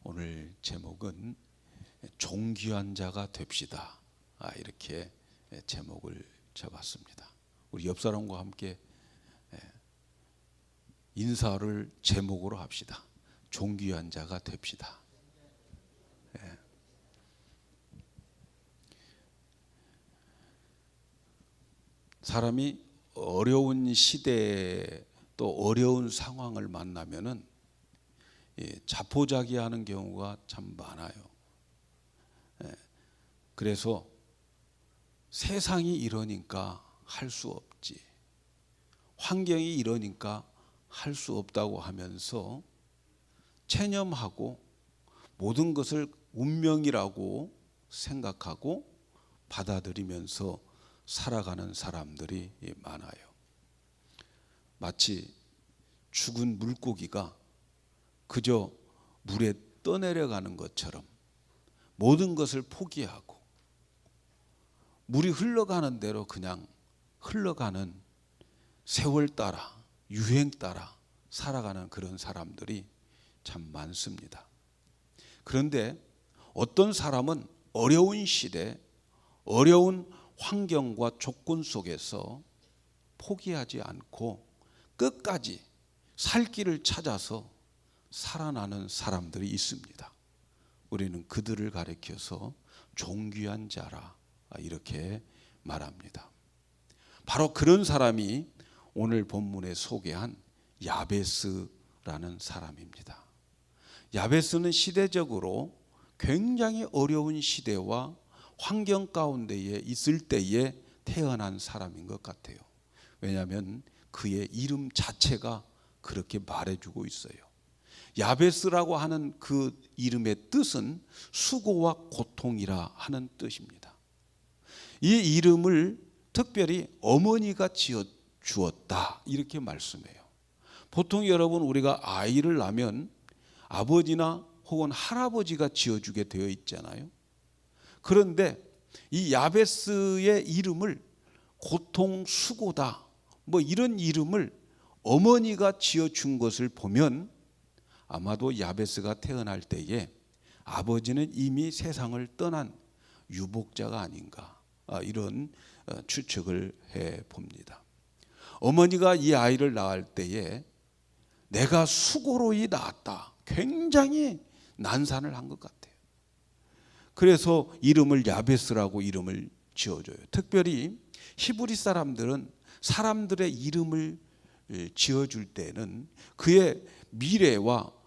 오늘 제목은 존귀한 자가 됩시다. 이렇게 제목을 잡았습니다. 우리 옆 사람과 함께 인사를 제목으로 합시다. 존귀한 자가 됩시다. 사람이 어려운 시대에 또 어려운 상황을 만나면은 자포자기하는 경우가 참 많아요. 그래서 세상이 이러니까 할 수 없지, 환경이 이러니까 할 수 없다고 하면서 체념하고 모든 것을 운명이라고 생각하고 받아들이면서 살아가는 사람들이 많아요. 마치 죽은 물고기가 그저 물에 떠내려가는 것처럼 모든 것을 포기하고 물이 흘러가는 대로 그냥 흘러가는 세월 따라 유행 따라 살아가는 그런 사람들이 참 많습니다. 그런데 어떤 사람은 어려운 시대, 어려운 환경과 조건 속에서 포기하지 않고 끝까지 살 길을 찾아서 살아나는 사람들이 있습니다. 우리는 그들을 가리켜서 존귀한 자라 이렇게 말합니다. 바로 그런 사람이 오늘 본문에 소개한 야베스라는 사람입니다. 야베스는 시대적으로 굉장히 어려운 시대와 환경 가운데에 있을 때에 태어난 사람인 것 같아요. 왜냐하면 그의 이름 자체가 그렇게 말해주고 있어요. 야베스라고 하는 그 이름의 뜻은 수고와 고통이라 하는 뜻입니다. 이 이름을 특별히 어머니가 지어 주었다 이렇게 말씀해요. 보통 여러분 우리가 아이를 낳으면 아버지나 혹은 할아버지가 지어주게 되어 있잖아요. 그런데 이 야베스의 이름을 고통, 수고다 뭐 이런 이름을 어머니가 지어준 것을 보면 아마도 야베스가 태어날 때에 아버지는 이미 세상을 떠난 유복자가 아닌가 이런 추측을 해봅니다. 어머니가 이 아이를 낳을 때에 내가 수고로이 낳았다, 굉장히 난산을 한 것 같아요. 그래서 이름을 야베스라고 이름을 지어줘요. 특별히 히브리 사람들은 사람들의 이름을 지어줄 때는 그의 미래와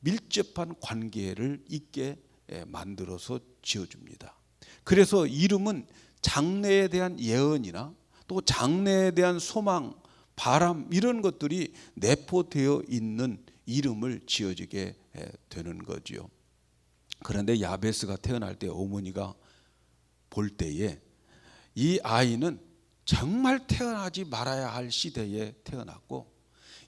밀접한 관계를 있게 만들어서 지어줍니다. 그래서 이름은 장래에 대한 예언이나 또 장래에 대한 소망, 바람 이런 것들이 내포되어 있는 이름을 지어주게 되는 거지요. 그런데 야베스가 태어날 때 어머니가 볼 때에 이 아이는 정말 태어나지 말아야 할 시대에 태어났고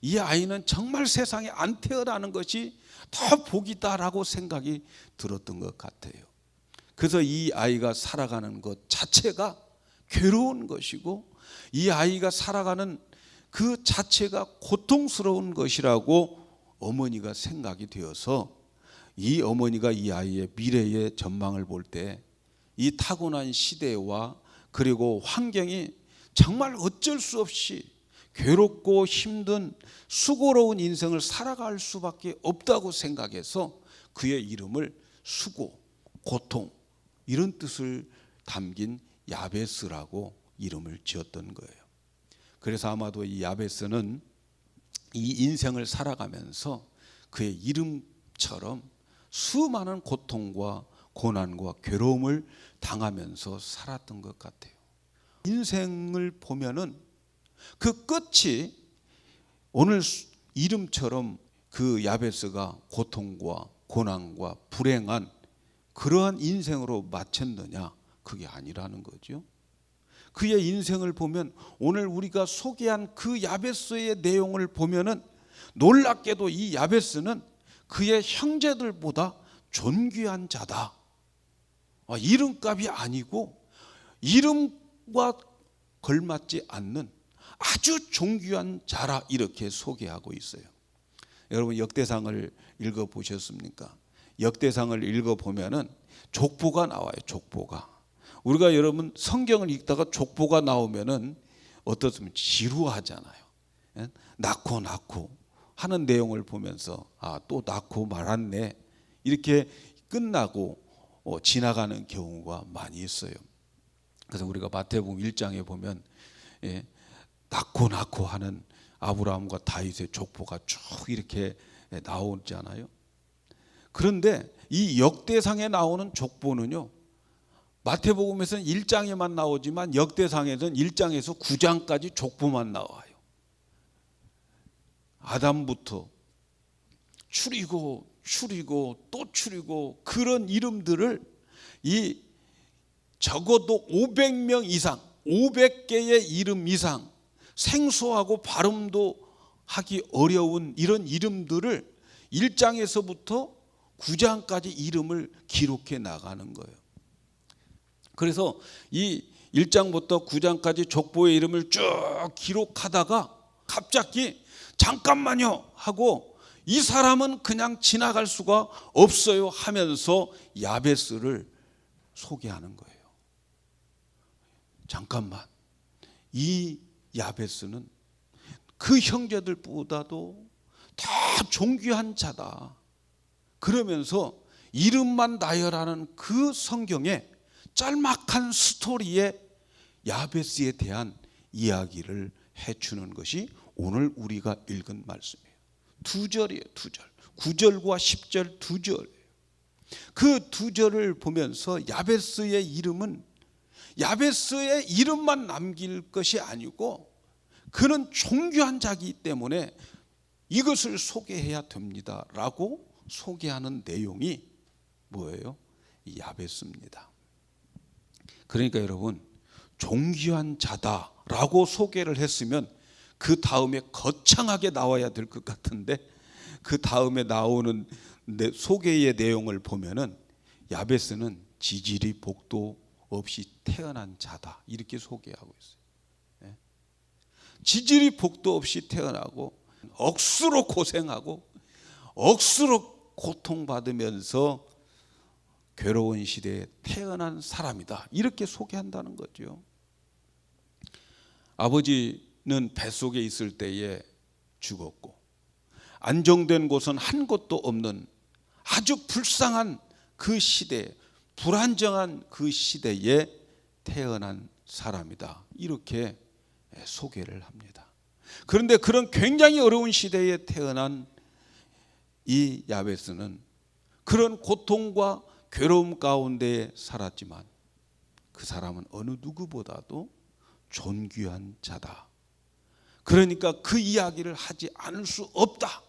이 아이는 정말 세상에 안 태어나는 것이 더 복이다라고 생각이 들었던 것 같아요. 그래서 이 아이가 살아가는 것 자체가 괴로운 것이고 이 아이가 살아가는 그 자체가 고통스러운 것이라고 어머니가 생각이 되어서 이 어머니가 이 아이의 미래의 전망을 볼 때 이 타고난 시대와 그리고 환경이 정말 어쩔 수 없이 괴롭고 힘든 수고로운 인생을 살아갈 수밖에 없다고 생각해서 그의 이름을 수고, 고통 이런 뜻을 담긴 야베스라고 이름을 지었던 거예요. 그래서 아마도 이 야베스는 이 인생을 살아가면서 그의 이름처럼 수많은 고통과 고난과 괴로움을 당하면서 살았던 것 같아요. 인생을 보면은 그 끝이 오늘 이름처럼 그 야베스가 고통과 고난과 불행한 그러한 인생으로 마쳤느냐, 그게 아니라는 거죠. 그의 인생을 보면 오늘 우리가 소개한 그 야베스의 내용을 보면은 놀랍게도 이 야베스는 그의 형제들보다 존귀한 자다. 이름값이 아니고 이름과 걸맞지 않는 아주 존귀한 자라 이렇게 소개하고 있어요. 여러분 역대상을 읽어보셨습니까? 역대상을 읽어보면은 족보가 나와요. 족보가. 우리가 여러분 성경을 읽다가 족보가 나오면은 어떻습니까? 지루하잖아요. 낳고 하는 내용을 보면서 또 낳고 말았네 이렇게 끝나고 지나가는 경우가 많이 있어요. 그래서 우리가 마태복음 1장에 보면 낳고 하는 아브라함과 다윗의 족보가 쭉 이렇게 나오잖아요. 그런데 이 역대상에 나오는 족보는요, 마태복음에서는 1장에만 나오지만 역대상에서는 1장에서 9장까지 족보만 나와요. 아담부터 추리고 또 추리고 그런 이름들을 이 적어도 500명 이상 500개의 이름 이상 생소하고 발음도 하기 어려운 이런 이름들을 1장에서부터 9장까지 이름을 기록해 나가는 거예요. 그래서 이 1장부터 9장까지 족보의 이름을 쭉 기록하다가 갑자기 잠깐만요 하고 이 사람은 그냥 지나갈 수가 없어요 하면서 야베스를 소개하는 거예요. 잠깐만, 이 야베스는 그 형제들보다도 다 존귀한 자다. 그러면서 이름만 나열하는 그 성경의 짤막한 스토리에 야베스에 대한 이야기를 해주는 것이 오늘 우리가 읽은 말씀이에요. 2절이에요. 2절. 9절과 10절 2절. 그 2절을 보면서 야베스의 이름은 야베스의 이름만 남길 것이 아니고 그는 존귀한 자이기 때문에 이것을 소개해야 됩니다 라고 소개하는 내용이 뭐예요? 야베스입니다. 그러니까 여러분, 존귀한 자다라고 소개를 했으면 그 다음에 거창하게 나와야 될 것 같은데 그 다음에 나오는 소개의 내용을 보면은 야베스는 지질이 복도 없이 태어난 자다 이렇게 소개하고 있어요. 지질이 복도 없이 태어나고 억수로 고생하고 억수로 고통받으면서 괴로운 시대에 태어난 사람이다 이렇게 소개한다는 거죠. 아버지는 뱃속에 있을 때에 죽었고 안정된 곳은 한 곳도 없는 아주 불쌍한 그 시대, 불안정한 그 시대에 태어난 사람이다 이렇게 소개를 합니다. 그런데 그런 굉장히 어려운 시대에 태어난 이 야베스는 그런 고통과 괴로움 가운데 살았지만 그 사람은 어느 누구보다도 존귀한 자다. 그러니까 그 이야기를 하지 않을 수 없다.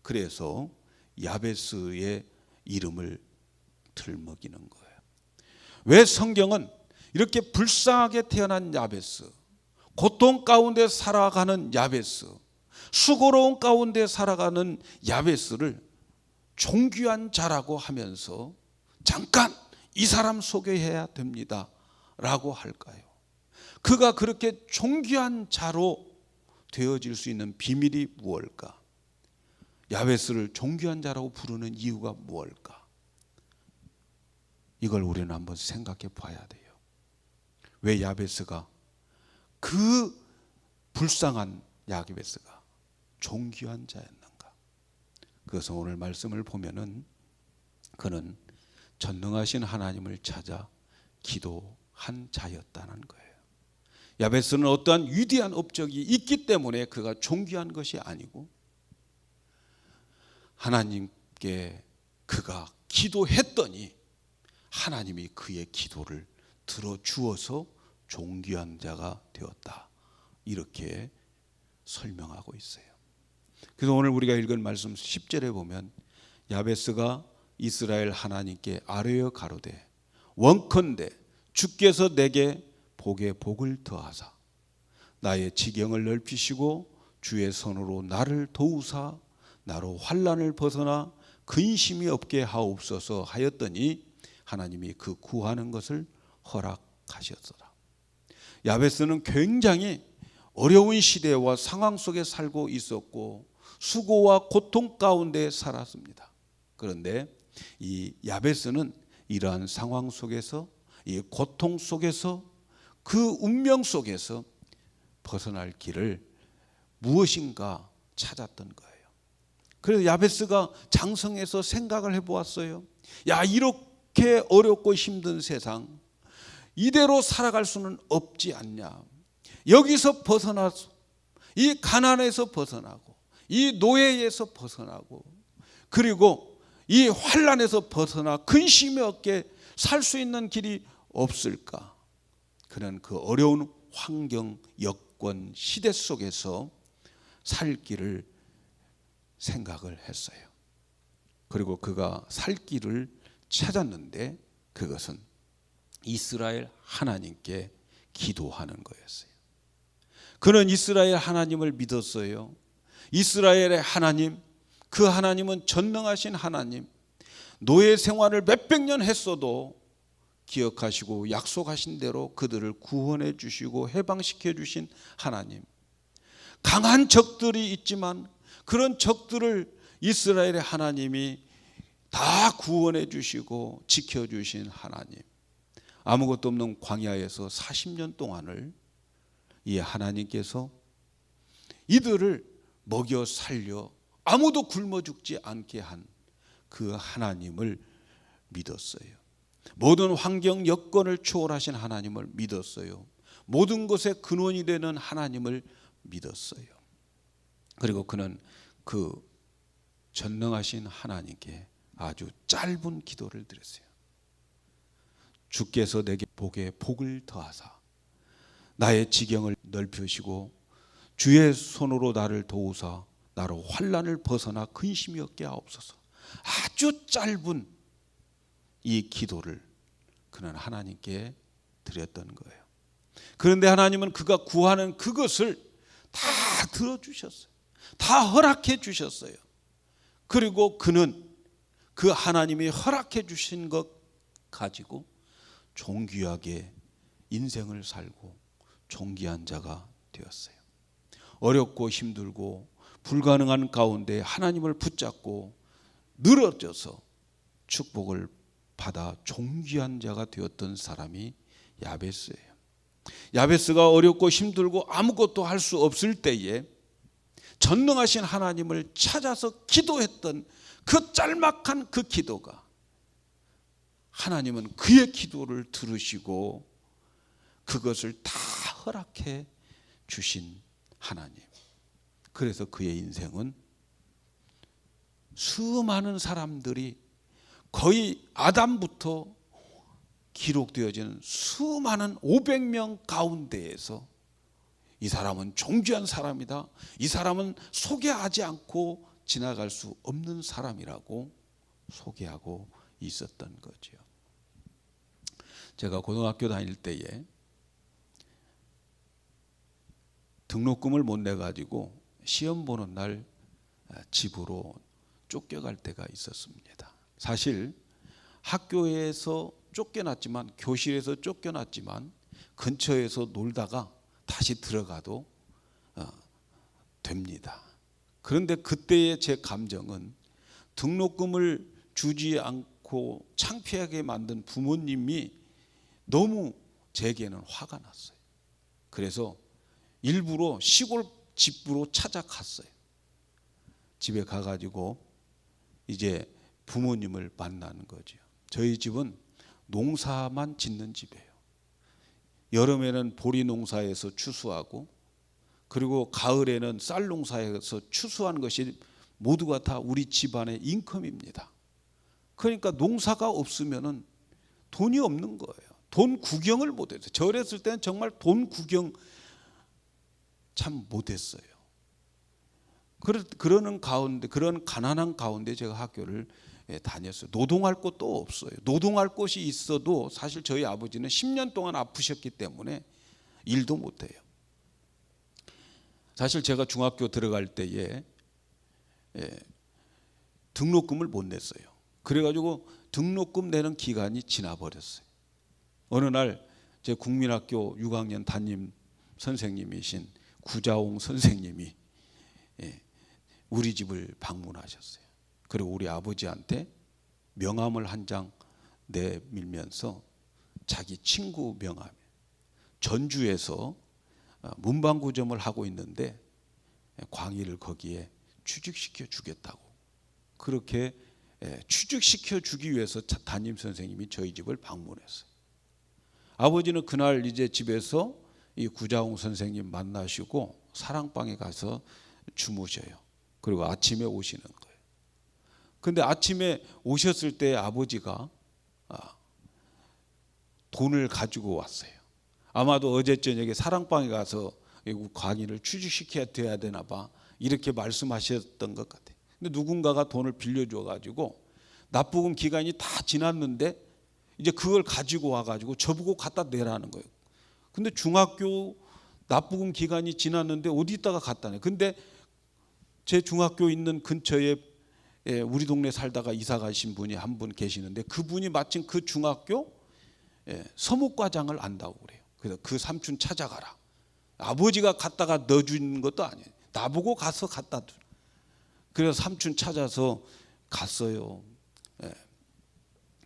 그래서 야베스의 이름을 들먹이는 거예요. 왜 성경은 이렇게 불쌍하게 태어난 야베스, 고통 가운데 살아가는 야베스, 수고로운 가운데 살아가는 야베스를 존귀한 자라고 하면서 잠깐 이 사람 소개해야 됩니다 라고 할까요? 그가 그렇게 존귀한 자로 되어질 수 있는 비밀이 무엇일까? 야베스를 존귀한 자라고 부르는 이유가 무엇일까? 이걸 우리는 한번 생각해 봐야 돼요. 왜 야베스가 그 불쌍한 야베스가 존귀한 자였는가? 그것은 오늘 말씀을 보면은 그는 전능하신 하나님을 찾아 기도한 자였다는 거예요. 야베스는 어떠한 위대한 업적이 있기 때문에 그가 존귀한 것이 아니고 하나님께 그가 기도했더니 하나님이 그의 기도를 들어주어서 존귀한 자가 되었다. 이렇게 설명하고 있어요. 그래서 오늘 우리가 읽은 말씀 10절에 보면 야베스가 이스라엘 하나님께 아뢰어 가로되 원컨대 주께서 내게 복에 복을 더하사 나의 지경을 넓히시고 주의 손으로 나를 도우사 나로 환난을 벗어나 근심이 없게 하옵소서 하였더니 하나님이 그 구하는 것을 허락하셨더라. 야베스는 굉장히 어려운 시대와 상황 속에 살고 있었고 수고와 고통 가운데 살았습니다. 그런데 이 야베스는 이러한 상황 속에서, 이 고통 속에서, 그 운명 속에서 벗어날 길을 무엇인가 찾았던 거예요. 그래서 야베스가 장성해서 생각을 해보았어요. 야, 이렇게 어렵고 힘든 세상 이대로 살아갈 수는 없지 않냐. 여기서 벗어나서, 이 가난에서 벗어나고, 이 노예에서 벗어나고, 그리고 이 환난에서 벗어나 근심이 없게 살 수 있는 길이 없을까. 그는 그 어려운 환경, 여건, 시대 속에서 살 길을 생각을 했어요. 그리고 그가 살 길을 찾았는데 그것은 이스라엘 하나님께 기도하는 거였어요. 그는 이스라엘 하나님을 믿었어요. 이스라엘의 하나님, 그 하나님은 전능하신 하나님, 노예 생활을 몇백 년 했어도 기억하시고 약속하신 대로 그들을 구원해 주시고 해방시켜 주신 하나님. 강한 적들이 있지만 그런 적들을 이스라엘의 하나님이 다 구원해 주시고 지켜주신 하나님. 아무것도 없는 광야에서 40년 동안을 이 하나님께서 이들을 먹여 살려 아무도 굶어 죽지 않게 한 그 하나님을 믿었어요. 모든 환경 여건을 초월하신 하나님을 믿었어요. 모든 것의 근원이 되는 하나님을 믿었어요. 그리고 그는 그 전능하신 하나님께 아주 짧은 기도를 드렸어요. 주께서 내게 복에 복을 더하사 나의 지경을 넓히시고 주의 손으로 나를 도우사 나로 환난을 벗어나 근심이 없게 하옵소서. 아주 짧은 이 기도를 그는 하나님께 드렸던 거예요. 그런데 하나님은 그가 구하는 그것을 다 들어주셨어요. 다 허락해 주셨어요. 그리고 그는 그 하나님이 허락해 주신 것 가지고 존귀하게 인생을 살고 존귀한 자가 되었어요. 어렵고 힘들고 불가능한 가운데 하나님을 붙잡고 늘어져서 축복을 받아 존귀한 자가 되었던 사람이 야베스예요. 야베스가 어렵고 힘들고 아무것도 할 수 없을 때에 전능하신 하나님을 찾아서 기도했던 그 짤막한 그 기도가 하나님은 그의 기도를 들으시고 그것을 다 허락해 주신 하나님. 그래서 그의 인생은 수많은 사람들이 거의 아담부터 기록되어지는 수많은 500명 가운데에서 이 사람은 존귀한 사람이다, 이 사람은 소개하지 않고 지나갈 수 없는 사람이라고 소개하고 있었던 거죠. 제가 고등학교 다닐 때에 등록금을 못 내가지고 시험 보는 날 집으로 쫓겨갈 때가 있었습니다. 사실 학교에서 쫓겨났지만, 교실에서 쫓겨났지만 근처에서 놀다가 다시 들어가도 됩니다. 그런데 그때의 제 감정은 등록금을 주지 않고 창피하게 만든 부모님이 너무 제게는 화가 났어요. 그래서 일부러 시골 집으로 찾아갔어요. 집에 가가지고 이제 부모님을 만나는 거죠. 저희 집은 농사만 짓는 집이에요. 여름에는 보리 농사에서 추수하고, 그리고 가을에는 쌀 농사에서 추수한 것이 모두가 다 우리 집안의 인컴입니다. 그러니까 농사가 없으면은 돈이 없는 거예요. 돈 구경을 못했어요. 저 어렸을 때는 정말 돈 구경 참 못했어요. 그러는 가운데, 그런 가난한 가운데 제가 학교를 다녔어요. 노동할 곳도 없어요. 노동할 곳이 있어도 사실 저희 아버지는 10년 동안 아프셨기 때문에 일도 못해요. 사실 제가 중학교 들어갈 때에 등록금을 못 냈어요. 그래가지고 등록금 내는 기간이 지나버렸어요. 어느 날 제 국민학교 6학년 담임 선생님이신 구자홍 선생님이 우리 집을 방문하셨어요. 그리고 우리 아버지한테 명함을 한 장 내밀면서 자기 친구 명함에 전주에서 문방구점을 하고 있는데 광희를 거기에 취직시켜 주겠다고, 그렇게 취직시켜 주기 위해서 담임 선생님이 저희 집을 방문했어요. 아버지는 그날 이제 집에서 이 구자홍 선생님 만나시고 사랑방에 가서 주무셔요. 그리고 아침에 오시는 거예요. 근데 아침에 오셨을 때 아버지가 돈을 가지고 왔어요. 아마도 어제 저녁에 사랑방에 가서 광희를 취직시켜야 돼야 되나 봐, 이렇게 말씀하셨던 것 같아요. 근데 누군가가 돈을 빌려줘 가지고 납부금 기간이 다 지났는데 이제 그걸 가지고 와가지고 저보고 갖다 내라는 거예요. 근데 중학교 납부금 기간이 지났는데 어디다가 갖다 내? 근데 제 중학교 있는 근처에 우리 동네 살다가 이사 가신 분이 한 분 계시는데 그분이 마침 그 중학교 서목과장을 안다고 그래요. 그래서 그 삼촌 찾아가라. 아버지가 갖다가 넣어준 것도 아니에요. 나보고 가서 갖다 줘. 그래서 삼촌 찾아서 갔어요.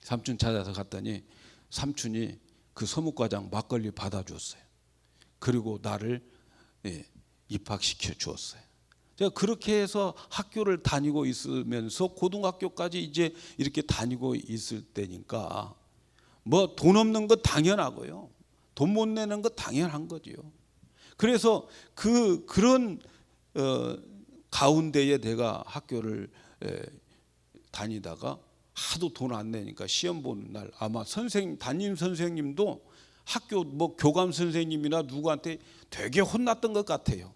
삼촌 찾아서 갔더니 삼촌이 그 서목과장 막걸리 받아줬어요. 그리고 나를 입학시켜 주었어요. 제가 그렇게 해서 학교를 다니고 있으면서 고등학교까지 이제 이렇게 다니고 있을 때니까 뭐 돈 없는 거 당연하고요, 돈 못 내는 거 당연한 거지요. 그래서 그런 가운데에 내가 학교를 다니다가 하도 돈 안 내니까 시험 보는 날 아마 담임 선생님도 학교 뭐 교감 선생님이나 누구한테 되게 혼났던 것 같아요.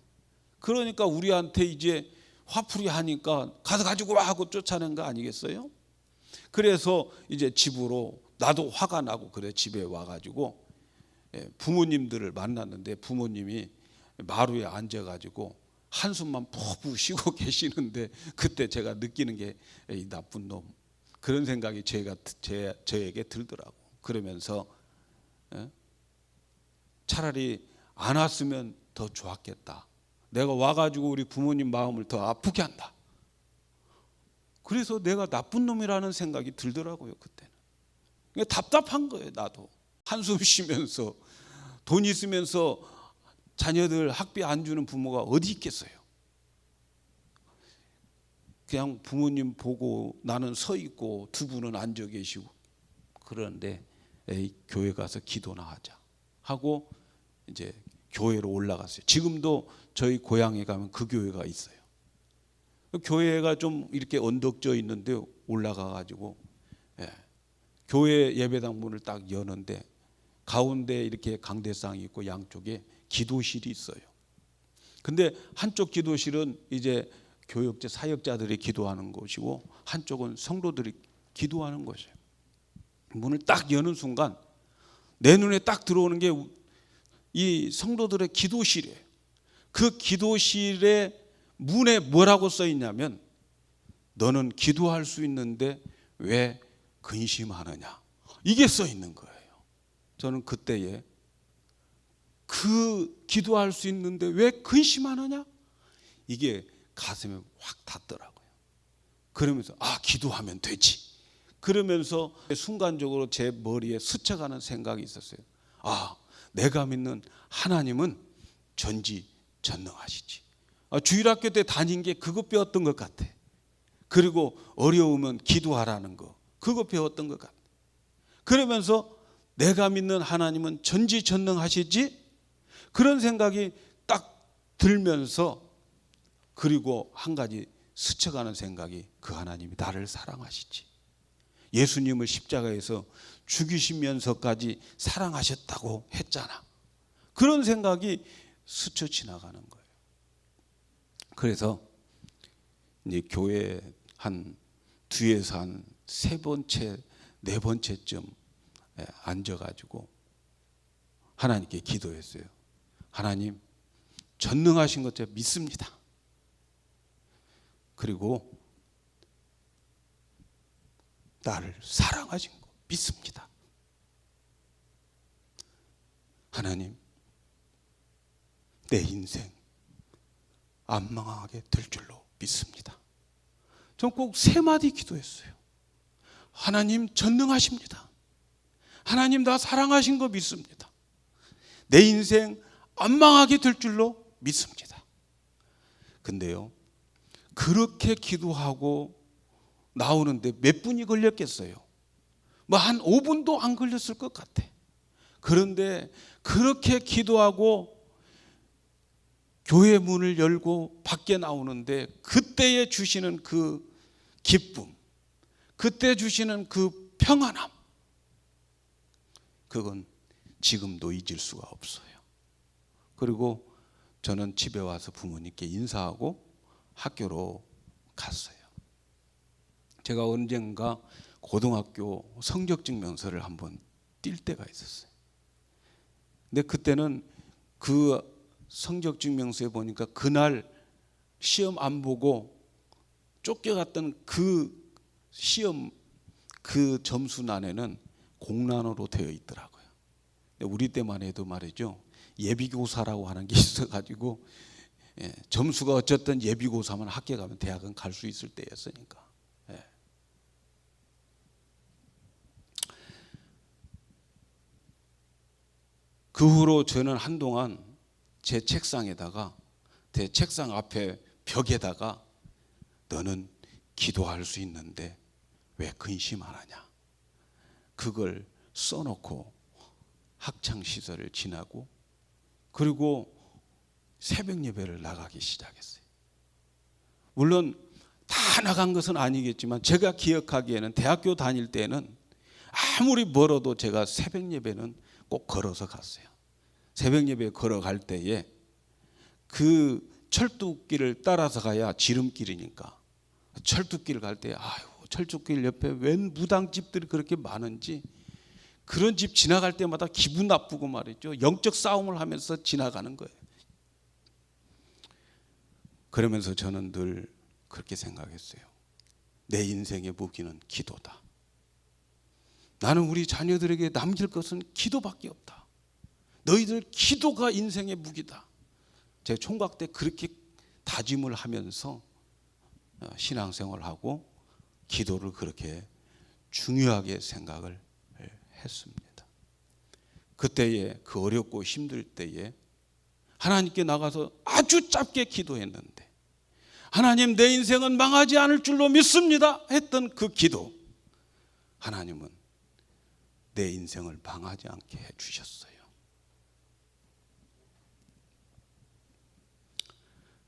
그러니까 우리한테 이제 화풀이 하니까 가서 가지고 와 하고 쫓아낸 거 아니겠어요? 그래서 이제 집으로 나도 화가 나고 그래 집에 와가지고 부모님들을 만났는데 부모님이 마루에 앉아가지고 한숨만 푹푹 쉬고 계시는데 그때 제가 느끼는 게 이 나쁜 놈, 그런 생각이 저에게 들더라고. 그러면서 차라리 안 왔으면 더 좋았겠다. 내가 와가지고 우리 부모님 마음을 더 아프게 한다. 그래서 내가 나쁜 놈이라는 생각이 들더라고요. 그때는 답답한 거예요. 나도 한숨 쉬면서 돈 있으면서 자녀들 학비 안 주는 부모가 어디 있겠어요. 그냥 부모님 보고 나는 서 있고 두 분은 앉아 계시고, 그런데 교회 가서 기도나 하자 하고 이제 교회로 올라갔어요. 지금도 저희 고향에 가면 그 교회가 있어요. 교회가 좀 이렇게 언덕져 있는데 올라가 가지고 교회 예배당 문을 딱 여는데 가운데 이렇게 강대상이 있고 양쪽에 기도실이 있어요. 근데 한쪽 기도실은 이제 교역자 사역자들이 기도하는 곳이고 한쪽은 성도들이 기도하는 곳이에요. 문을 딱 여는 순간 내 눈에 딱 들어오는 게 이 성도들의 기도실이에요. 그 기도실의 문에 뭐라고 써 있냐면 너는 기도할 수 있는데 왜 근심하느냐, 이게 써 있는 거예요. 저는 그때에 그 기도할 수 있는데 왜 근심하느냐, 이게 가슴에 확 닿더라고요. 그러면서 기도하면 되지. 그러면서 순간적으로 제 머리에 스쳐가는 생각이 있었어요. 내가 믿는 하나님은 전지전능하시지. 주일학교 때 다닌 게 그거 배웠던 것 같아. 그리고 어려우면 기도하라는 거, 그거 배웠던 것 같아. 그러면서 내가 믿는 하나님은 전지전능하시지, 그런 생각이 딱 들면서, 그리고 한 가지 스쳐가는 생각이 그 하나님이 나를 사랑하시지, 예수님을 십자가에서 죽이시면서까지 사랑하셨다고 했잖아. 그런 생각이 스쳐 지나가는 거예요. 그래서 이제 교회 한 뒤에서 한 세 번째, 네 번째쯤 앉아가지고 하나님께 기도했어요. 하나님, 전능하신 것 제가 믿습니다. 그리고 나를 사랑하신 거 믿습니다. 하나님, 내 인생 안 망하게 될 줄로 믿습니다. 전 꼭 세 마디 기도했어요. 하나님 전능하십니다. 하나님 나 사랑하신 거 믿습니다. 내 인생 안 망하게 될 줄로 믿습니다. 근데요, 그렇게 기도하고 나오는데 몇 분이 걸렸겠어요? 뭐 한 5분도 안 걸렸을 것 같아. 그런데 그렇게 기도하고 교회 문을 열고 밖에 나오는데 그때에 주시는 그 기쁨, 그때 주시는 그 평안함, 그건 지금도 잊을 수가 없어요. 그리고 저는 집에 와서 부모님께 인사하고 학교로 갔어요. 제가 언젠가 고등학교 성적증명서를 한번 띌 때가 있었어요. 근데 그때는 그 성적증명서에 보니까 그날 시험 안 보고 쫓겨갔던 그 시험 그 점수란에는 공란으로 되어 있더라고요. 근데 우리 때만 해도 말이죠, 예비고사라고 하는 게 있어가지고 점수가 어쨌든 예비고사만 학교 가면 대학은 갈 수 있을 때였으니까. 그 후로 저는 한동안 제 책상에다가, 제 책상 앞에 벽에다가 너는 기도할 수 있는데 왜 근심 안 하냐, 그걸 써놓고 학창시절을 지나고 그리고 새벽 예배를 나가기 시작했어요. 물론 다 나간 것은 아니겠지만 제가 기억하기에는 대학교 다닐 때는 아무리 멀어도 제가 새벽 예배는 꼭 걸어서 갔어요. 새벽 예배 걸어갈 때에 그 철쭉길을 따라서 가야 지름길이니까 철쭉길 갈 때 아유, 철쭉길 옆에 웬 무당집들이 그렇게 많은지 그런 집 지나갈 때마다 기분 나쁘고 말이죠. 영적 싸움을 하면서 지나가는 거예요. 그러면서 저는 늘 그렇게 생각했어요. 내 인생의 무기는 기도다. 나는 우리 자녀들에게 남길 것은 기도밖에 없다. 너희들 기도가 인생의 무기다. 제가 총각 때 그렇게 다짐을 하면서 신앙생활을 하고 기도를 그렇게 중요하게 생각을 했습니다. 그때에 그 어렵고 힘들 때에 하나님께 나가서 아주 짧게 기도했는데 하나님 내 인생은 망하지 않을 줄로 믿습니다 했던 그 기도, 하나님은 내 인생을 망하지 않게 해주셨어요.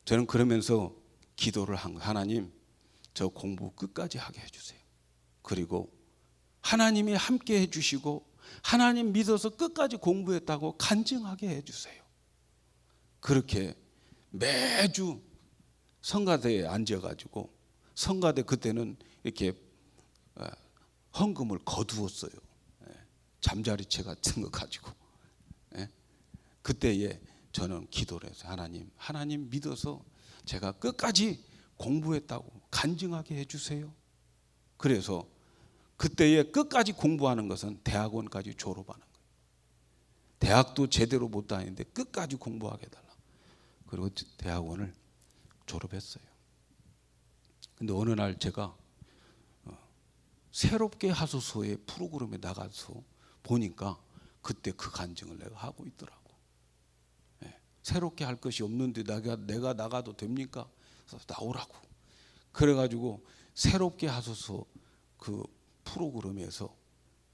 저는 그러면서 기도를 한 거예요. 하나님 저 공부 끝까지 하게 해주세요. 그리고 하나님이 함께 해주시고 하나님 믿어서 끝까지 공부했다고 간증하게 해주세요. 그렇게 매주 성가대에 앉아가지고, 성가대 그때는 이렇게 헌금을 거두었어요. 잠자리채 같은 거 가지고. 그때에 저는 기도를 해서 하나님 믿어서 제가 끝까지 공부했다고 간증하게 해주세요. 그래서 그때에 끝까지 공부하는 것은 대학원까지 졸업하는 거예요. 대학도 제대로 못 다니는데 끝까지 공부하게 해달라. 그리고 대학원을 졸업했어요. 근데 어느 날 제가 새롭게 하소서의 프로그램에 나가서 보니까 그때 그 간증을 내가 하고 있더라고. 새롭게 할 것이 없는데 내가 나가도 됩니까? 그래서 나오라고. 그래가지고 새롭게 하소서 그 프로그램에서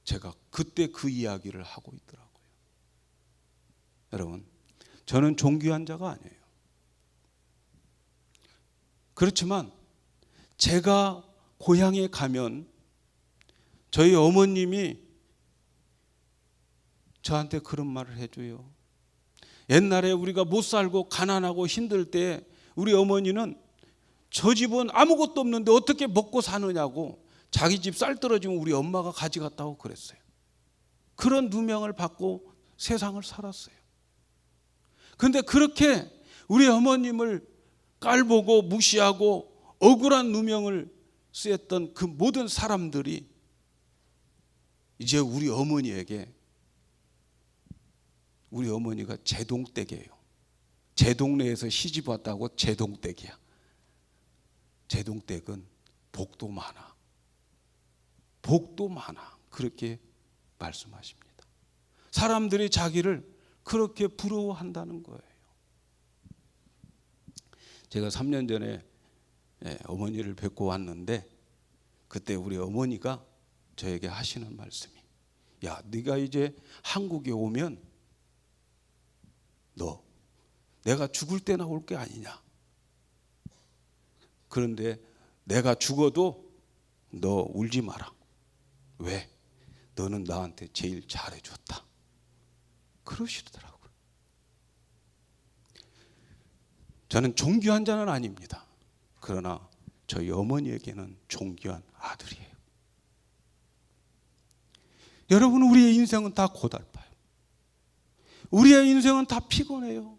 제가 그때 그 이야기를 하고 있더라고요. 여러분, 저는 존귀한 자가 아니에요. 그렇지만 제가 고향에 가면 저희 어머님이 저한테 그런 말을 해줘요. 옛날에 우리가 못 살고 가난하고 힘들 때 우리 어머니는 저 집은 아무것도 없는데 어떻게 먹고 사느냐고 자기 집 쌀 떨어지면 우리 엄마가 가져갔다고 그랬어요. 그런 누명을 받고 세상을 살았어요. 그런데 그렇게 우리 어머님을 깔보고 무시하고 억울한 누명을 쓰였던 그 모든 사람들이 이제 우리 어머니에게, 우리 어머니가 제동댁이에요. 제 동네에서 시집 왔다고 제동댁이야. 제동댁은 복도 많아. 복도 많아. 그렇게 말씀하십니다. 사람들이 자기를 그렇게 부러워한다는 거예요. 제가 3년 전에 어머니를 뵙고 왔는데 그때 우리 어머니가 저에게 하시는 말씀이, 야, 네가 이제 한국에 오면 너 내가 죽을 때나 올 게 아니냐. 그런데 내가 죽어도 너 울지 마라. 왜? 너는 나한테 제일 잘해줬다. 그러시더라고요. 저는 존귀한 자는 아닙니다. 그러나 저희 어머니에게는 존귀한 아들이에요. 여러분, 우리의 인생은 다 고달파요. 우리의 인생은 다 피곤해요.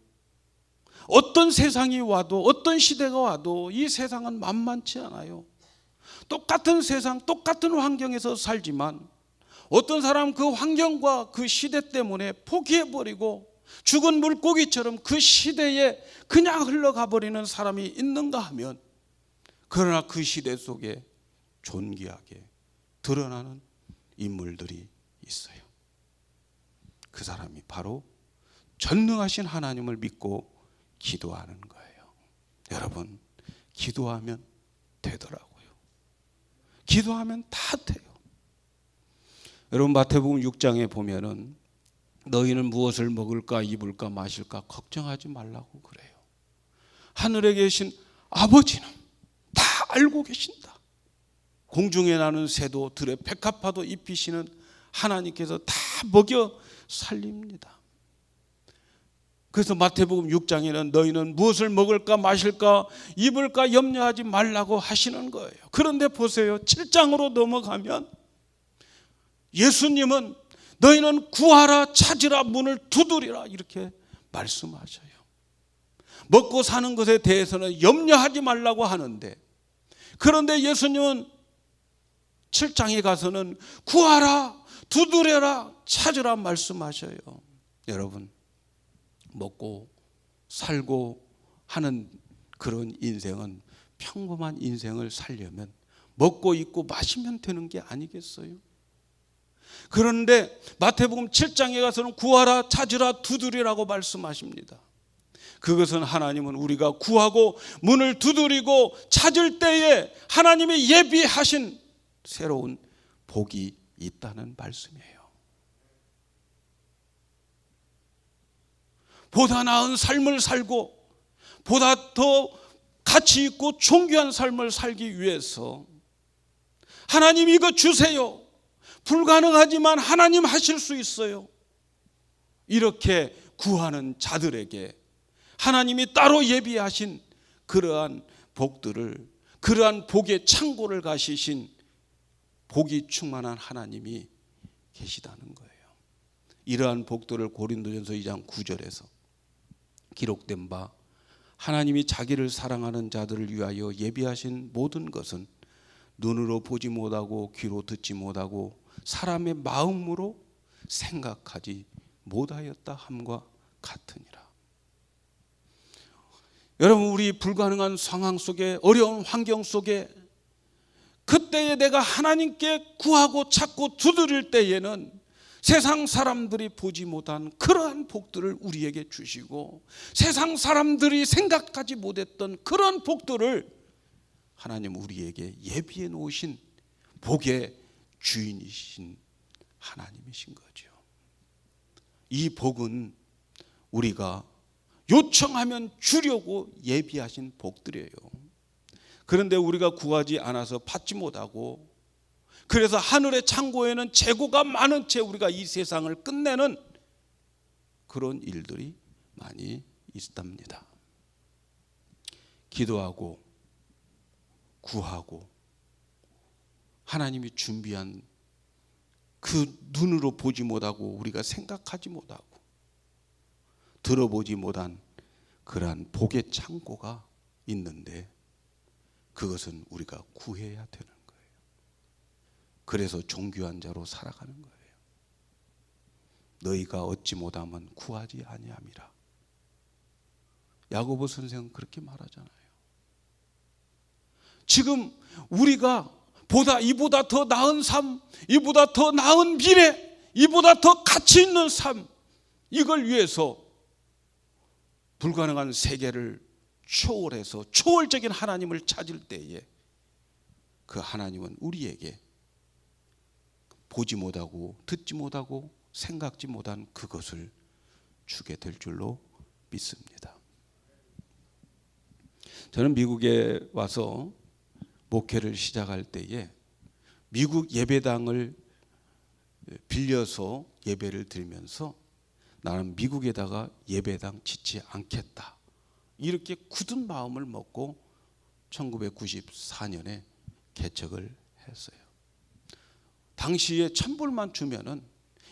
어떤 세상이 와도, 어떤 시대가 와도 이 세상은 만만치 않아요. 똑같은 세상, 똑같은 환경에서 살지만 어떤 사람 그 환경과 그 시대 때문에 포기해버리고 죽은 물고기처럼 그 시대에 그냥 흘러가 버리는 사람이 있는가 하면, 그러나 그 시대 속에 존귀하게 드러나는 인물들이 있어요. 그 사람이 바로 전능하신 하나님을 믿고 기도하는 거예요. 여러분, 기도하면 되더라고요. 기도하면 다 돼요. 여러분, 마태복음 6장에 보면은 너희는 무엇을 먹을까 입을까 마실까 걱정하지 말라고 그래요. 하늘에 계신 아버지는 다 알고 계신다. 공중에 나는 새도 들에 백합화도 입히시는 하나님께서 다 먹여 살립니다. 그래서 마태복음 6장에는 너희는 무엇을 먹을까 마실까 입을까 염려하지 말라고 하시는 거예요. 그런데 보세요, 7장으로 넘어가면 예수님은 너희는 구하라 찾으라 문을 두드리라 이렇게 말씀하셔요. 먹고 사는 것에 대해서는 염려하지 말라고 하는데, 그런데 예수님은 7장에 가서는 구하라 두드려라 찾으라 말씀하셔요. 여러분, 먹고 살고 하는 그런 인생은 평범한 인생을 살려면 먹고 입고 마시면 되는 게 아니겠어요? 그런데 마태복음 7장에 가서는 구하라 찾으라 두드리라고 말씀하십니다. 그것은 하나님은 우리가 구하고 문을 두드리고 찾을 때에 하나님이 예비하신 새로운 복이 있다는 말씀이에요. 보다 나은 삶을 살고 보다 더 가치 있고 존귀한 삶을 살기 위해서 하나님 이거 주세요. 불가능하지만 하나님 하실 수 있어요. 이렇게 구하는 자들에게 하나님이 따로 예비하신 그러한 복들을, 그러한 복의 창고를 가시신 복이 충만한 하나님이 계시다는 거예요. 이러한 복들을 고린도전서 2장 9절에서 기록된 바, 하나님이 자기를 사랑하는 자들을 위하여 예비하신 모든 것은 눈으로 보지 못하고 귀로 듣지 못하고 사람의 마음으로 생각하지 못하였다 함과 같으니라. 여러분, 우리 불가능한 상황 속에, 어려운 환경 속에, 그때에 내가 하나님께 구하고 찾고 두드릴 때에는 세상 사람들이 보지 못한 그러한 복들을 우리에게 주시고, 세상 사람들이 생각하지 못했던 그런 복들을 하나님 우리에게 예비해 놓으신 복의 주인이신 하나님이신 거죠. 이 복은 우리가 요청하면 주려고 예비하신 복들이에요. 그런데 우리가 구하지 않아서 받지 못하고, 그래서 하늘의 창고에는 재고가 많은 채 우리가 이 세상을 끝내는 그런 일들이 많이 있답니다. 기도하고 구하고 하나님이 준비한 그 눈으로 보지 못하고 우리가 생각하지 못하고 들어보지 못한 그러한 복의 창고가 있는데, 그것은 우리가 구해야 되는 거예요. 그래서 존귀한 자로 살아가는 거예요. 너희가 얻지 못하면 구하지 아니함이라. 야고보 선생은 그렇게 말하잖아요. 지금 우리가 이보다 더 나은 삶, 이보다 더 나은 미래, 이보다 더 가치 있는 삶, 이걸 위해서 불가능한 세계를 초월해서 초월적인 하나님을 찾을 때에 그 하나님은 우리에게 보지 못하고 듣지 못하고 생각지 못한 그것을 주게 될 줄로 믿습니다. 저는 미국에 와서 목회를 시작할 때에 미국 예배당을 빌려서 예배를 드리면서 나는 미국에다가 예배당 짓지 않겠다, 이렇게 굳은 마음을 먹고 1994년에 개척을 했어요. 당시에 $1,000만 주면은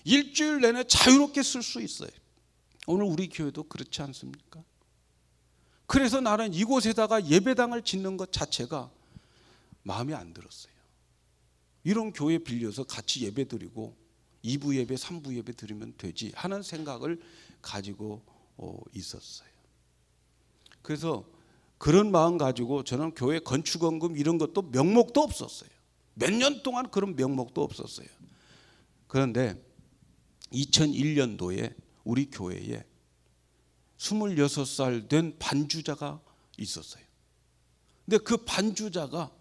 일주일 내내 자유롭게 쓸 수 있어요. 오늘 우리 교회도 그렇지 않습니까? 그래서 나는 이곳에다가 예배당을 짓는 것 자체가 마음에 안 들었어요. 이런 교회 빌려서 같이 예배 드리고 2부 예배, 3부 예배 드리면 되지 하는 생각을 가지고 있었어요. 그래서 그런 마음 가지고 저는 교회 건축원금 이런 것도 명목도 없었어요. 몇 년 동안 그런 명목도 없었어요. 그런데 2001년도에 우리 교회에 26살 된 반주자가 있었어요. 근데 그 반주자가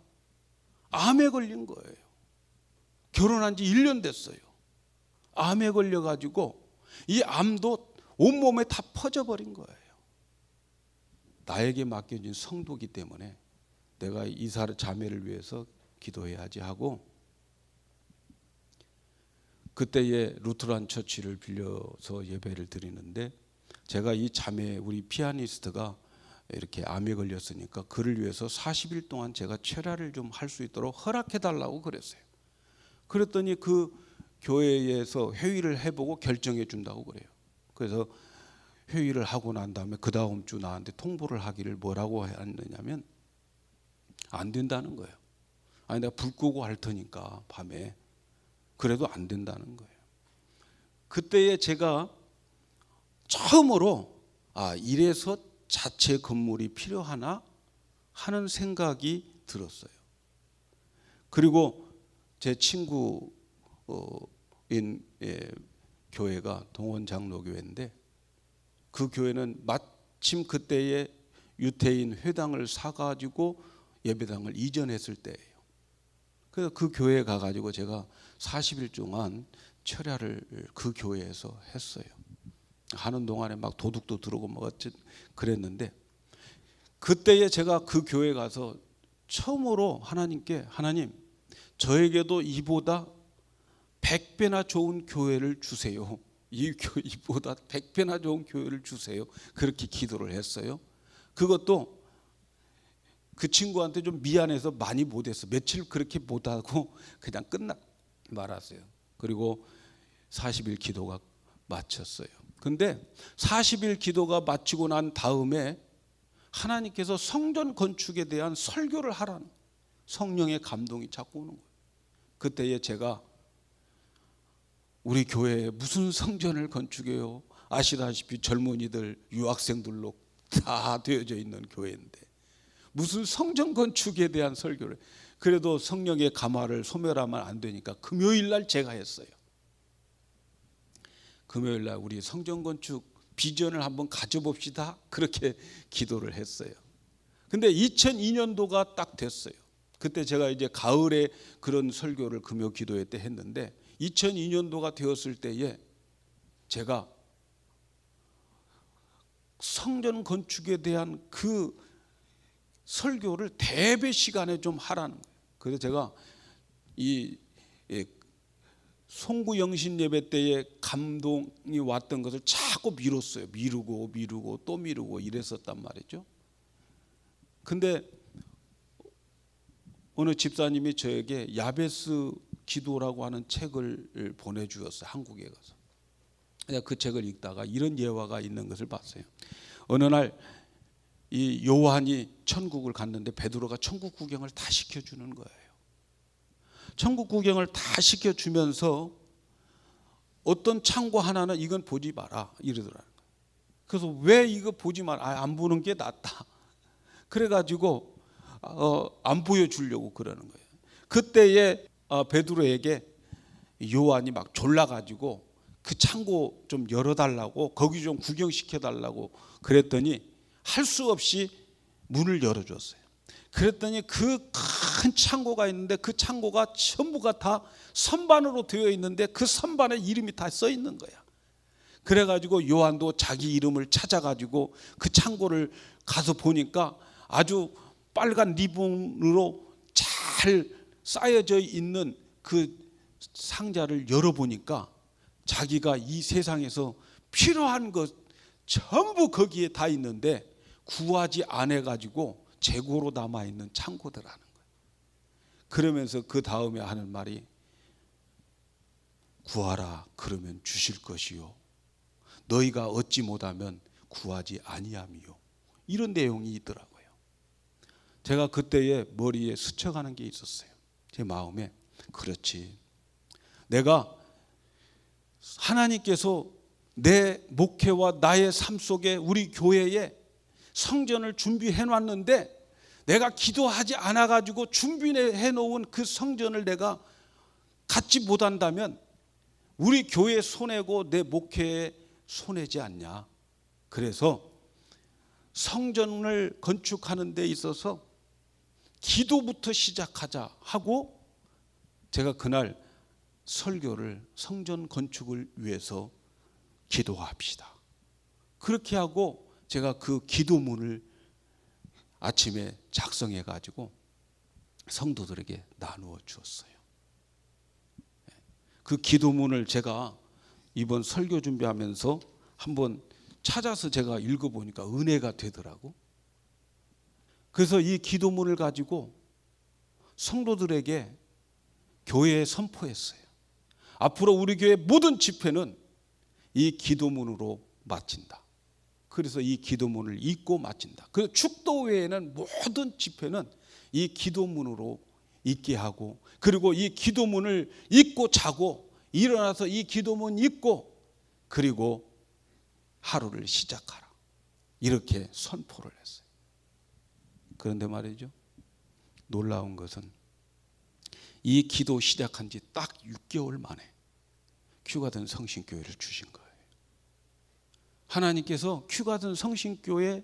암에 걸린 거예요. 결혼한 지 1년 됐어요. 암에 걸려가지고 이 암도 온몸에 다 퍼져버린 거예요. 나에게 맡겨진 성도기 때문에 내가 이 자매를 위해서 기도해야지 하고, 그때에 루트란 처치를 빌려서 예배를 드리는데, 제가 이 자매, 우리 피아니스트가 이렇게 암에 걸렸으니까 그를 위해서 40일 동안 제가 철야를 좀 할 수 있도록 허락해 달라고 그랬어요. 그랬더니 그 교회에서 회의를 해보고 결정해 준다고 그래요. 그래서 회의를 하고 난 다음에 그 다음 주 나한테 통보를 하기를 뭐라고 했느냐면 안 된다는 거예요. 아니 내가 불 끄고 할 테니까 밤에, 그래도 안 된다는 거예요. 그때에 제가 처음으로 이래서 자체 건물이 필요하나 하는 생각이 들었어요. 그리고 제 친구인 교회가 동원장로교회인데, 그 교회는 마침 그때에 유태인 회당을 사가지고 예배당을 이전했을 때예요. 그래서 그 교회에 가가지고 제가 40일 동안 철야를 그 교회에서 했어요. 하는 동안에 막 도둑도 들어오고 뭐 그랬는데, 그때에 제가 그 교회에 가서 처음으로 하나님께, 하나님 저에게도 이보다 100배나 좋은 교회를 주세요. 이보다 100배나 좋은 교회를 주세요. 그렇게 기도를 했어요. 그것도 그 친구한테 좀 미안해서 많이 못했어. 며칠 그렇게 못하고 그냥 끝나 말았어요. 그리고 40일 기도가 마쳤어요. 근데 40일 기도가 마치고 난 다음에 하나님께서 성전 건축에 대한 설교를 하라는 성령의 감동이 자꾸 오는 거예요. 그때에 제가 우리 교회에 무슨 성전을 건축해요? 아시다시피 젊은이들, 유학생들로 다 되어져 있는 교회인데 무슨 성전 건축에 대한 설교를. 그래도 성령의 감화를 소멸하면 안 되니까 금요일 날 제가 했어요. 금요일 날 우리 성전 건축 비전을 한번 가져봅시다, 그렇게 기도를 했어요. 근데 2002년도가 딱 됐어요. 그때 제가 이제 가을에 그런 설교를 금요 기도회 때 했는데, 2002년도가 되었을 때에 제가 성전 건축에 대한 그 설교를 대배 시간에 좀 하라는 거예요. 그래서 제가 이 송구영신 예배 때에 감동이 왔던 것을 자꾸 미뤘어요. 미루고 또 미루고 이랬었단 말이죠. 근데 어느 집사님이 저에게 야베스 기도라고 하는 책을 보내주었어요. 한국에 가서. 제가 그 책을 읽다가 이런 예화가 있는 것을 봤어요. 어느 날 이 요한이 천국을 갔는데 베드로가 천국 구경을 다 시켜주는 거예요. 천국 구경을 다 시켜주면서 어떤 창고 하나는 이건 보지 마라 이러더라는 거예요. 그래서 왜 이거 보지 마라? 안 보는 게 낫다. 그래가지고 안 보여주려고 그러는 거예요. 그때에 베드로에게 요한이 막 졸라가지고 그 창고 좀 열어달라고, 거기 좀 구경시켜달라고 그랬더니 할 수 없이 문을 열어줬어요. 그랬더니 그 큰 창고가 있는데 그 창고가 전부가 다 선반으로 되어 있는데 그 선반에 이름이 다 써 있는 거야. 그래가지고 요한도 자기 이름을 찾아가지고 그 창고를 가서 보니까 아주 빨간 리본으로 잘 쌓여져 있는 그 상자를 열어보니까 자기가 이 세상에서 필요한 것 전부 거기에 다 있는데 구하지 않아가지고 재고로 남아있는 창고들하는 거예요. 그러면서 그 다음에 하는 말이 구하라 그러면 주실 것이요 너희가 얻지 못하면 구하지 아니함이요, 이런 내용이 있더라고요. 제가 그때에 머리에 스쳐가는 게 있었어요. 제 마음에 그렇지, 내가 하나님께서 내 목회와 나의 삶 속에 우리 교회에 성전을 준비해 놨는데 내가 기도하지 않아 가지고 준비해 놓은 그 성전을 내가 갖지 못한다면 우리 교회 손해고 내 목회에 손해지 않냐. 그래서 성전을 건축하는 데 있어서 기도부터 시작하자 하고 제가 그날 설교를 성전 건축을 위해서 기도합시다, 그렇게 하고 제가 그 기도문을 아침에 작성해 가지고 성도들에게 나누어 주었어요. 그 기도문을 제가 이번 설교 준비하면서 한번 찾아서 제가 읽어보니까 은혜가 되더라고. 그래서 이 기도문을 가지고 성도들에게 교회에 선포했어요. 앞으로 우리 교회 모든 집회는 이 기도문으로 마친다. 그래서 이 기도문을 읽고 마친다. 그 축도 외에는 모든 집회는 이 기도문으로 읽게 하고, 그리고 이 기도문을 읽고 자고 일어나서 이 기도문 읽고 그리고 하루를 시작하라, 이렇게 선포를 했어요. 그런데 말이죠, 놀라운 것은 이 기도 시작한 지 딱 6개월 만에 큐가든 성신교회를 주신 거예요. 하나님께서 큐가든 성신교회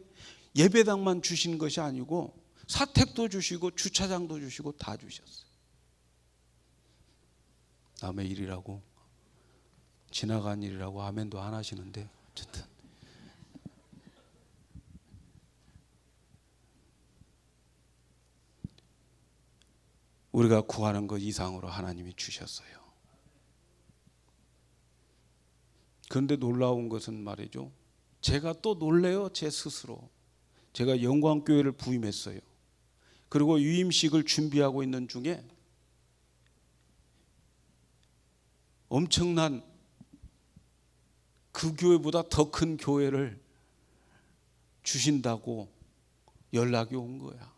예배당만 주신 것이 아니고 사택도 주시고 주차장도 주시고 다 주셨어요. 남의 일이라고, 지나간 일이라고 아멘도 안 하시는데 어쨌든 우리가 구하는 것 이상으로 하나님이 주셨어요. 그런데 놀라운 것은 말이죠, 제가 또 놀래요. 제 스스로 제가 영광교회를 부임했어요. 그리고 유임식을 준비하고 있는 중에 엄청난 그 교회보다 더 큰 교회를 주신다고 연락이 온 거야.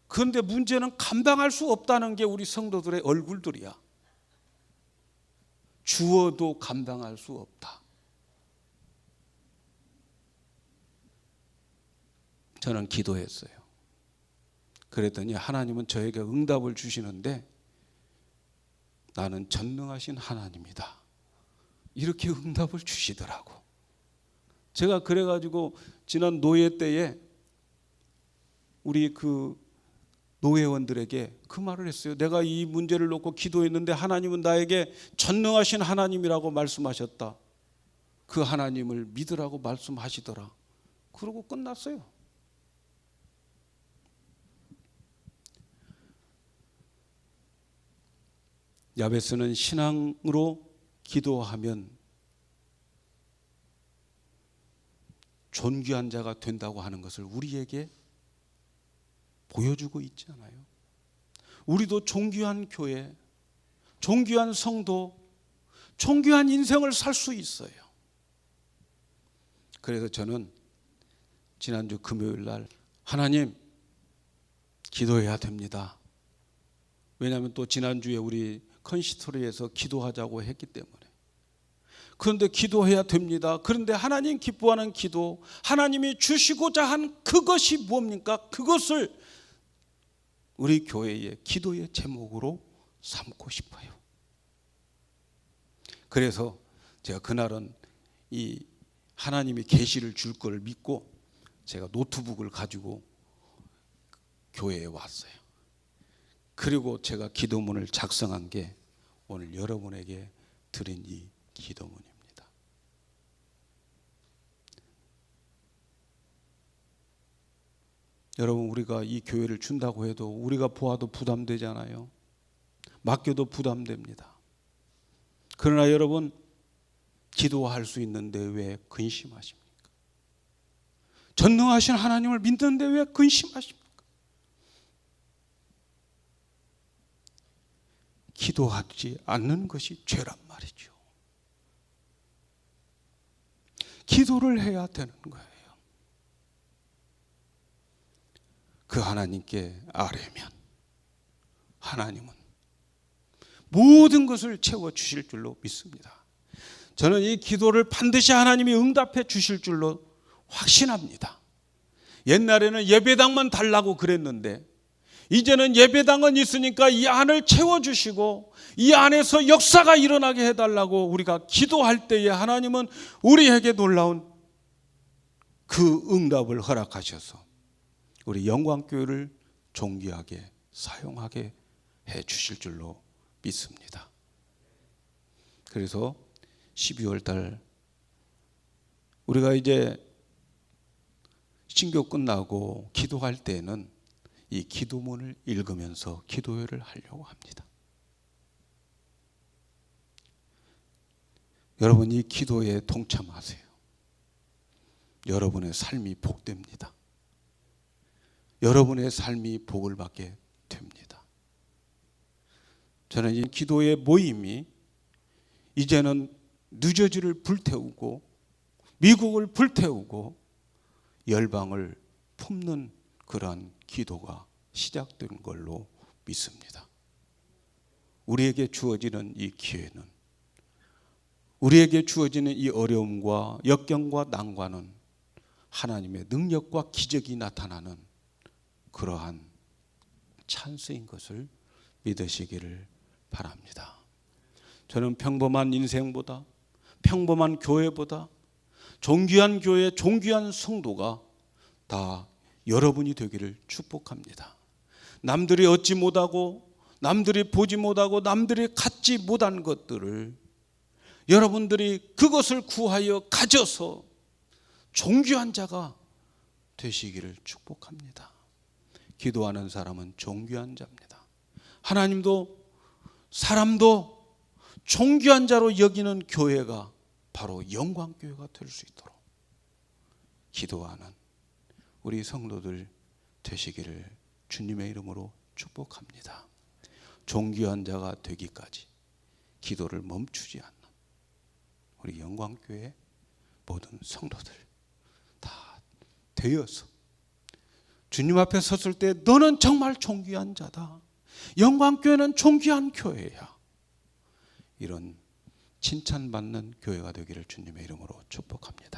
그런데 문제는 감당할 수 없다는 게 우리 성도들의 얼굴들이야. 주어도 감당할 수 없다. 저는 기도했어요. 그랬더니 하나님은 저에게 응답을 주시는데 나는 전능하신 하나님이다, 이렇게 응답을 주시더라고. 제가 그래가지고 지난 노예 때에 우리 그 노회원들에게 그 말을 했어요. 내가 이 문제를 놓고 기도했는데 하나님은 나에게 전능하신 하나님이라고 말씀하셨다. 그 하나님을 믿으라고 말씀하시더라. 그러고 끝났어요. 야베스는 신앙으로 기도하면 존귀한 자가 된다고 하는 것을 우리에게 보여주고 있지 않아요? 우리도 존귀한 교회, 존귀한 성도, 존귀한 인생을 살 수 있어요. 그래서 저는 지난주 금요일 날 하나님 기도해야 됩니다. 왜냐하면 또 지난주에 우리 컨시스토리에서 기도하자고 했기 때문에. 그런데 기도해야 됩니다. 그런데 하나님 기뻐하는 기도, 하나님이 주시고자 한 그것이 뭡니까? 그것을 우리 교회의 기도의 제목으로 삼고 싶어요. 그래서 제가 그날은 이 하나님이 계시를 줄 걸 믿고 제가 노트북을 가지고 교회에 왔어요. 그리고 제가 기도문을 작성한 게 오늘 여러분에게 드린 이 기도문입니다. 여러분, 우리가 이 교회를 준다고 해도 우리가 보아도 부담되잖아요. 맡겨도 부담됩니다. 그러나 여러분, 기도할 수 있는데 왜 근심하십니까? 전능하신 하나님을 믿는데 왜 근심하십니까? 기도하지 않는 것이 죄란 말이죠. 기도를 해야 되는 거예요. 그 하나님께 아뢰면 하나님은 모든 것을 채워주실 줄로 믿습니다. 저는 이 기도를 반드시 하나님이 응답해 주실 줄로 확신합니다. 옛날에는 예배당만 달라고 그랬는데 이제는 예배당은 있으니까 이 안을 채워주시고 이 안에서 역사가 일어나게 해달라고 우리가 기도할 때에 하나님은 우리에게 놀라운 그 응답을 허락하셔서 우리 영광교회를 존귀하게 사용하게 해 주실 줄로 믿습니다. 그래서 12월 달 우리가 이제 신교 끝나고 기도할 때는 이 기도문을 읽으면서 기도회를 하려고 합니다. 여러분, 이 기도에 동참하세요. 여러분의 삶이 복됩니다. 여러분의 삶이 복을 받게 됩니다. 저는 이 기도의 모임이 이제는 뉴저지를 불태우고 미국을 불태우고 열방을 품는 그러한 기도가 시작된 걸로 믿습니다. 우리에게 주어지는 이 기회는, 우리에게 주어지는 이 어려움과 역경과 난관은 하나님의 능력과 기적이 나타나는 그러한 찬스인 것을 믿으시기를 바랍니다. 저는 평범한 인생보다, 평범한 교회보다 존귀한 교회, 존귀한 성도가 다 여러분이 되기를 축복합니다. 남들이 얻지 못하고, 남들이 보지 못하고, 남들이 갖지 못한 것들을 여러분들이 그것을 구하여 가져서 존귀한 자가 되시기를 축복합니다. 기도하는 사람은 존귀한 자입니다. 하나님도 사람도 존귀한 자로 여기는 교회가 바로 영광교회가 될 수 있도록 기도하는 우리 성도들 되시기를 주님의 이름으로 축복합니다. 존귀한 자가 되기까지 기도를 멈추지 않는 우리 영광교회 모든 성도들 다 되어서 주님 앞에 섰을 때 너는 정말 존귀한 자다, 영광교회는 존귀한 교회야, 이런 칭찬받는 교회가 되기를 주님의 이름으로 축복합니다.